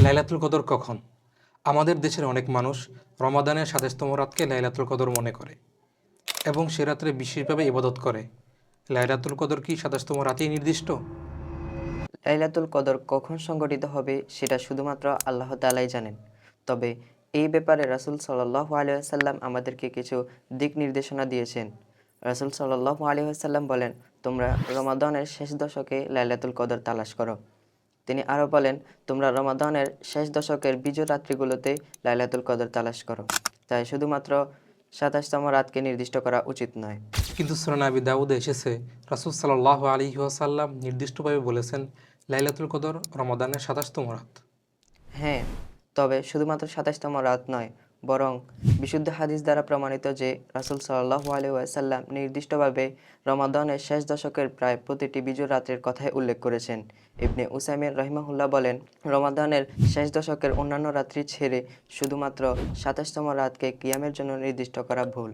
লাইলাতুল কদর কখন? আমাদের দেশের অনেক মানুষ রমাদানের ২৭তম রাতকে লাইলাতুল কদর মনে করে এবং সে রাত্রে বিশেষভাবে ইবাদত করে। লাইলাতুল কদর কি ২৭তম রাতেই নির্দিষ্ট? লাইলাতুল কদর কখন সংঘটিত হবে সেটা শুধুমাত্র আল্লাহ তাআলাই জানেন। তবে এই ব্যাপারে রাসূল সাল্লাল্লাহু আলাইহি ওয়াসাল্লাম আমাদেরকে কিছু দিক নির্দেশনা দিয়েছেন। রাসূল সাল্লাল্লাহু আলাইহি ওয়াসাল্লাম বলেন, তোমরা রমাদানের শেষ দশকে লাইলাতুল কদর তালাশ করো। তিনি আরও বলেন, তোমরা রমাদানের শেষ দশকের বিজয় রাত্রিগুলোতে লাইলাতুল কদর তালাশ করো। তাই শুধুমাত্র ২৭তম রাতকে নির্দিষ্ট করা উচিত নয়। কিন্তু সুনান আবি দাউদে এসেছে রাসূল সাল্লাল্লাহু আলাইহি ওয়াসাল্লাম নির্দিষ্টভাবে বলেছেন লাইলাতুল কদর রমাদানের ২৭তম রাত। হ্যাঁ, তবে শুধুমাত্র ২৭তম রাত নয়, বরং বিশুদ্ধ হাদিস দ্বারা প্রমাণিত যে রাসূল সাল্লাল্লাহু আলাইহি ওয়াসাল্লাম নির্দিষ্টভাবে রমাদানের শেষ দশকের প্রায় প্রতিটি বিজয় রাত্রির কথাই উল্লেখ করেছেন। ইবনে উসাইমিন রাহিমাহুল্লাহ বলেন, রমাদানের শেষ দশকের অন্যান্য রাত্রি ছেড়ে শুধুমাত্র ২৭তম রাতকে কিয়ামের জন্য নির্দিষ্ট করা ভুল।